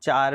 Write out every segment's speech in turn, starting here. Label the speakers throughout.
Speaker 1: 4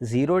Speaker 1: 0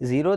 Speaker 1: 0